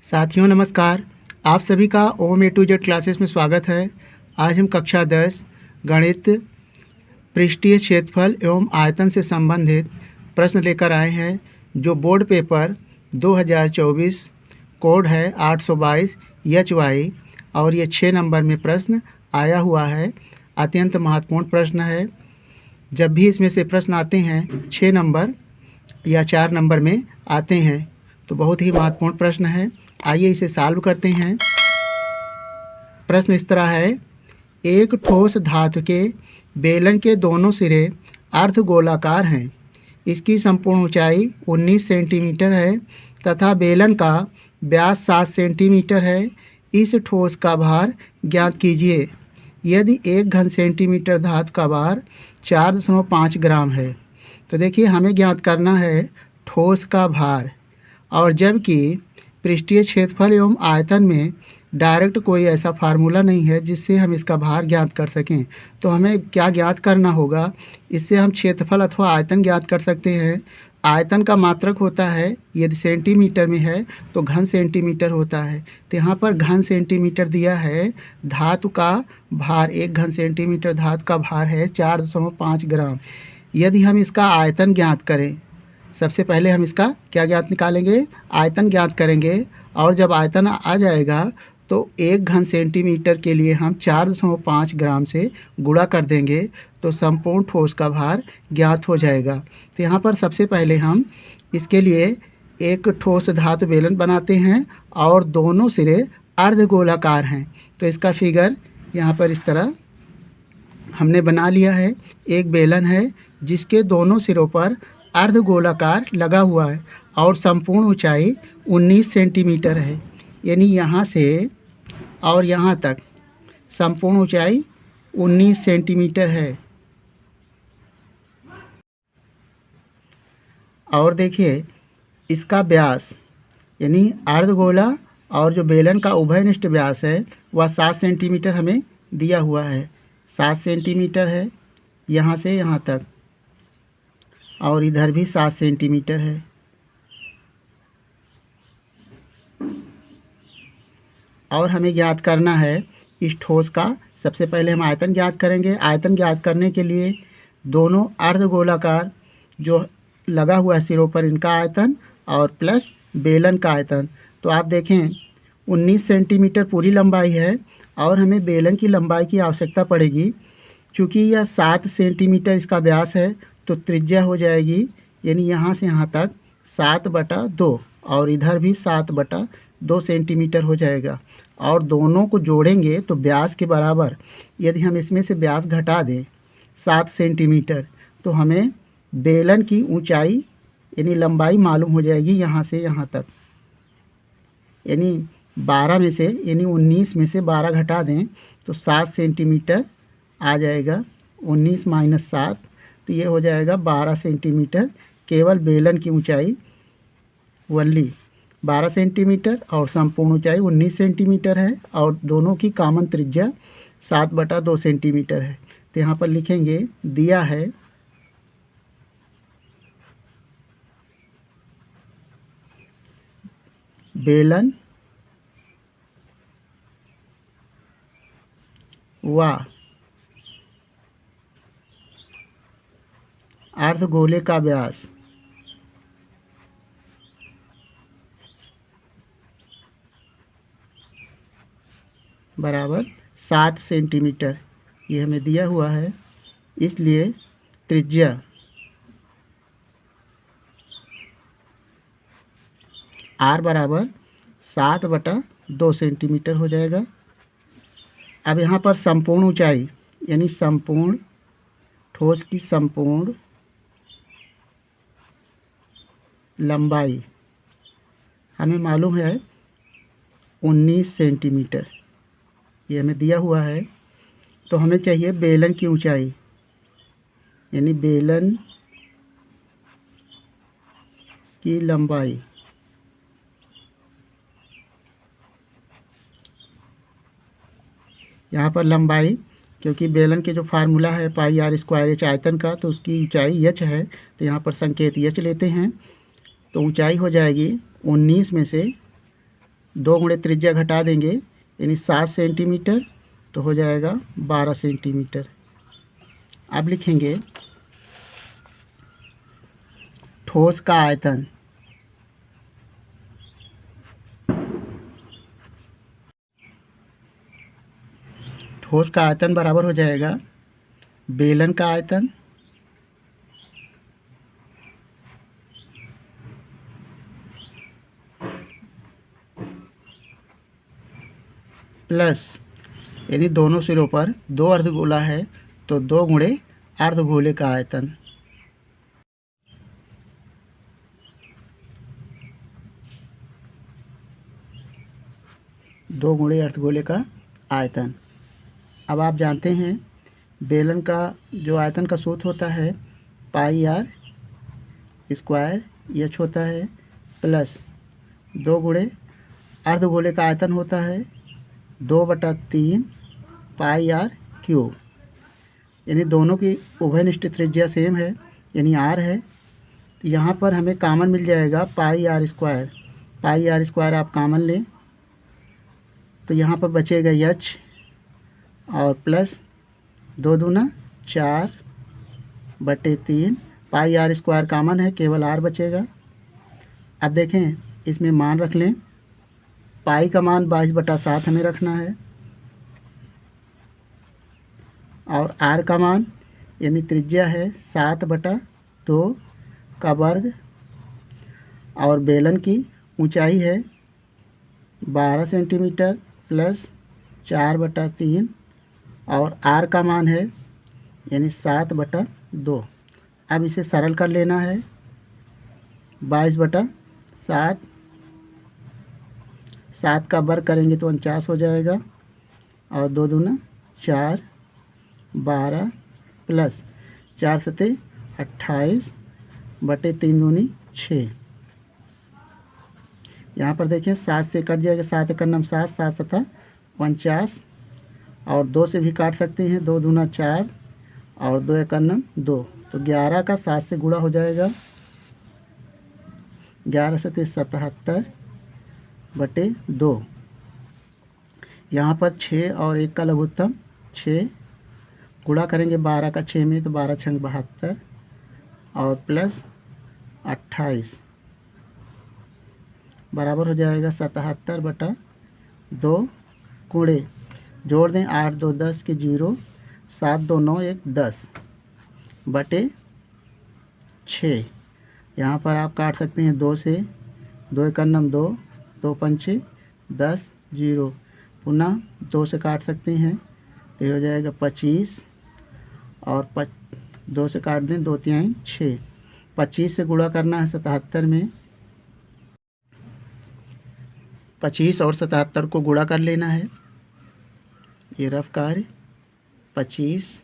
साथियों नमस्कार। आप सभी का ओम ए टू जेड क्लासेस में स्वागत है। आज हम कक्षा 10 गणित पृष्ठीय क्षेत्रफल एवं आयतन से संबंधित प्रश्न लेकर आए हैं, जो बोर्ड पेपर 2024 कोड है 822 HY और ये 6 नंबर में प्रश्न आया हुआ है। अत्यंत महत्वपूर्ण प्रश्न है। जब भी इसमें से प्रश्न आते हैं 6 नंबर या 4 नंबर में आते हैं तो बहुत ही महत्वपूर्ण प्रश्न है। आइए इसे सॉल्व करते हैं। प्रश्न इस तरह है, एक ठोस धातु के बेलन के दोनों सिरे अर्धगोलाकार हैं। इसकी संपूर्ण ऊंचाई 19 सेंटीमीटर है तथा बेलन का व्यास 7 सेंटीमीटर है। इस ठोस का भार ज्ञात कीजिए। यदि 1 घन सेंटीमीटर धातु का भार 4.5 ग्राम है, तो देखिए हमें ज्ञात करना है ठोस का भार, और जबकि पृष्ठीय क्षेत्रफल एवं आयतन में डायरेक्ट कोई ऐसा फार्मूला नहीं है जिससे हम इसका भार ज्ञात कर सकें। तो हमें क्या ज्ञात करना होगा, इससे हम क्षेत्रफल अथवा आयतन ज्ञात कर सकते हैं। आयतन का मात्रक होता है, यदि सेंटीमीटर में है तो घन सेंटीमीटर होता है। तो यहाँ पर घन सेंटीमीटर दिया है। धातु का भार 1 घन सेंटीमीटर धातु का भार है 4.5 ग्राम। यदि हम इसका आयतन ज्ञात करें, सबसे पहले हम इसका क्या ज्ञात निकालेंगे, आयतन ज्ञात करेंगे। और जब आयतन आ जाएगा तो 1 घन सेंटीमीटर के लिए हम 4.5 ग्राम से गुणा कर देंगे तो संपूर्ण ठोस का भार ज्ञात हो जाएगा। तो यहाँ पर सबसे पहले हम इसके लिए एक ठोस धातु बेलन बनाते हैं और दोनों सिरे अर्धगोलाकार हैं। तो इसका फिगर यहाँ पर इस तरह हमने बना लिया है। एक बेलन है जिसके दोनों सिरों पर अर्धगोलाकार लगा हुआ है और संपूर्ण ऊंचाई 19 सेंटीमीटर है। यानी यहाँ से और यहाँ तक संपूर्ण ऊंचाई 19 सेंटीमीटर है। और देखिए इसका व्यास यानी अर्धगोला और जो बेलन का उभयनिष्ठ व्यास है वह 7 सेंटीमीटर हमें दिया हुआ है। 7 सेंटीमीटर है यहाँ से यहाँ तक, और इधर भी 7 सेंटीमीटर है। और हमें ज्ञात करना है इस ठोस का। सबसे पहले हम आयतन ज्ञात करेंगे। आयतन ज्ञात करने के लिए दोनों अर्धगोलाकार जो लगा हुआ है सिरों पर, इनका आयतन और प्लस बेलन का आयतन। तो आप देखें 19 सेंटीमीटर पूरी लंबाई है और हमें बेलन की लंबाई की आवश्यकता पड़ेगी। चूँकि यह 7 सेंटीमीटर इसका व्यास है तो त्रिज्या हो जाएगी, यानी यहाँ से यहाँ तक 7/2 और इधर भी 7/2 सेंटीमीटर हो जाएगा। और दोनों को जोड़ेंगे तो व्यास के बराबर, यदि हम इसमें से व्यास घटा दें 7 सेंटीमीटर तो हमें बेलन की ऊंचाई यानी लंबाई मालूम हो जाएगी यहाँ से यहाँ तक। यानी 12 में से यानी 19 में से 12 घटा दें तो 7 सेंटीमीटर आ जाएगा। 19 - 7 तो ये हो जाएगा 12 सेंटीमीटर। केवल बेलन की ऊंचाई वनली 12 सेंटीमीटर और संपूर्ण ऊंचाई 19 सेंटीमीटर है, और दोनों की कॉमन त्रिज्या 7/2 सेंटीमीटर है। तो यहाँ पर लिखेंगे दिया है बेलन व अर्धगोले का व्यास बराबर 7 सेंटीमीटर। ये हमें दिया हुआ है, इसलिए त्रिज्या R बराबर 7/2 सेंटीमीटर हो जाएगा। अब यहाँ पर संपूर्ण ऊंचाई यानी संपूर्ण ठोस की संपूर्ण लंबाई हमें मालूम है 19 सेंटीमीटर, ये हमें दिया हुआ है। तो हमें चाहिए बेलन की ऊंचाई, यानी बेलन की लंबाई। यहाँ पर लंबाई, क्योंकि बेलन के जो फार्मूला है πr² h आयतन का, तो उसकी ऊंचाई h है, तो यहाँ पर संकेत h लेते हैं। तो ऊंचाई हो जाएगी 19 में से 2 गुणे त्रिज्या घटा देंगे यानी 7 सेंटीमीटर, तो हो जाएगा 12 सेंटीमीटर। अब लिखेंगे ठोस का आयतन। ठोस का आयतन बराबर हो जाएगा बेलन का आयतन प्लस, यदि दोनों सिरों पर 2 अर्धगोला है तो 2 गुणे अर्धगोले का आयतन। दो गुणे अर्धगोले का आयतन। अब आप जानते हैं बेलन का जो आयतन का सूत्र होता है पाई आर स्क्वायर एच होता है, प्लस 2 गुणे अर्धगोले का आयतन होता है 2/3 पाई आर क्यूब। यानी दोनों की उभयनिष्ठ त्रिज्या सेम है, यानी आर है। यहाँ पर हमें कॉमन मिल जाएगा pi r square. Pi r square आप कॉमन लें तो यहाँ पर बचेगा एच और प्लस 2 दूना 4/3 पाई आर स्क्वायर कॉमन है, केवल आर बचेगा। अब देखें इसमें मान रख लें, पाई का मान 22/7 हमें रखना है और आर का मान यानी त्रिज्या है 7/2 का वर्ग और बेलन की ऊंचाई है 12 सेंटीमीटर प्लस 4/3 और आर का मान है यानी 7/2। अब इसे सरल कर लेना है 22/7, 7 का वर्ग करेंगे तो 49 हो जाएगा और 2 दूना 4, 12 प्लस 4 सते 28/3 दूनी 6। यहाँ पर देखिए 7 से कट जाएगा, 7 एकम 7, 7 सता 49 और 2 से भी काट सकते हैं, 2 दूना 4 और 2 एकम 2, तो 11 का 7 से गुणा हो जाएगा। 11 सते 77/2। यहाँ पर 6 और 1 का लघुत्तम 6, गुणा करेंगे 12 का 6 में तो 12 छंग 72 और प्लस 28 बराबर हो जाएगा 77/2 गुणे, जोड़ दें 8 2 10 के 0, 7 2 9 1 10/6। यहाँ पर आप काट सकते हैं 2 से, 2 एकम 2, 2 पंचे 10, 0 पुनः 2 से काट सकते हैं तो ये हो जाएगा 25 और 2 से काट दें 2 तिहाई 6। 25 से गुणा करना है 77 में, 25 और 77 को गुणा कर लेना है। ये रफ कार्य 25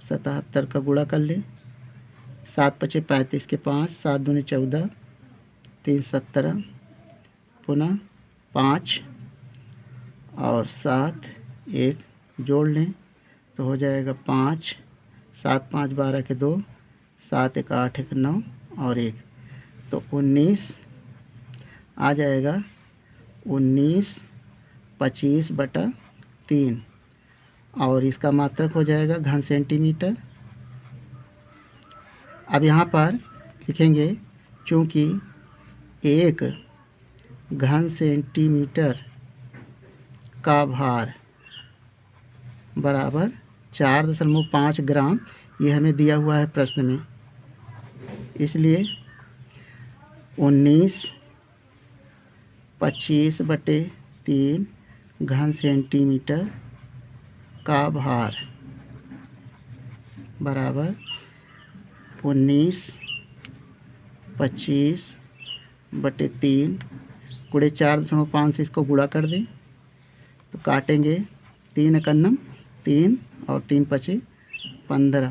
77 का गुणा कर लें, 7 5 35 के 5, 7 दूनी 14, 3 17 पुनः 5 और 7 1 जोड़ लें तो हो जाएगा 5, 7 5 12 के 2, 7 1 8 1 9 और 1, तो 19 आ जाएगा। 19 25/3 और इसका मात्रक हो जाएगा घन सेंटीमीटर। अब यहाँ पर लिखेंगे चूँकि 1 घन सेंटीमीटर का भार बराबर 4.5 ग्राम, ये हमें दिया हुआ है प्रश्न में, इसलिए 19 25/3 घन सेंटीमीटर का भार बराबर 19 25/3 गुणे 4.5 से इसको गुणा कर दें तो काटेंगे 3 एकम 3 और 3 पचे 15,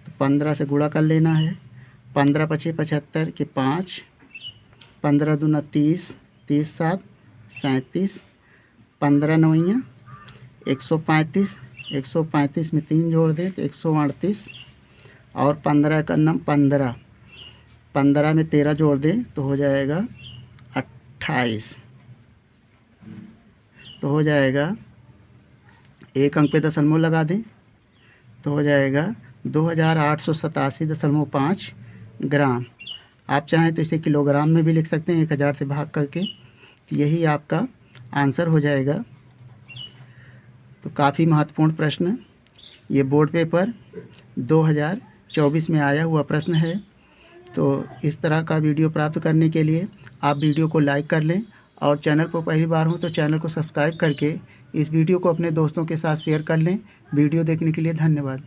तो 15 से गुणा कर लेना है। 15 पचे 75 के 5, 15 दूना 30, 30 7 37, 15 9 135, 135 में 3 जोड़ दें तो 138 और 15 एकम 15, 15 में 13 जोड़ दें तो हो जाएगा 28। तो हो जाएगा 1 अंक पे दशमलव लगा दें तो हो जाएगा 2887.5 ग्राम। आप चाहें तो इसे किलोग्राम में भी लिख सकते हैं 1000 से भाग करके, यही आपका आंसर हो जाएगा। तो काफ़ी महत्वपूर्ण प्रश्न, ये बोर्ड पेपर 2024 में आया हुआ प्रश्न है। तो इस तरह का वीडियो प्राप्त करने के लिए आप वीडियो को लाइक कर लें और चैनल पर पहली बार हो तो चैनल को सब्सक्राइब करके इस वीडियो को अपने दोस्तों के साथ शेयर कर लें। वीडियो देखने के लिए धन्यवाद।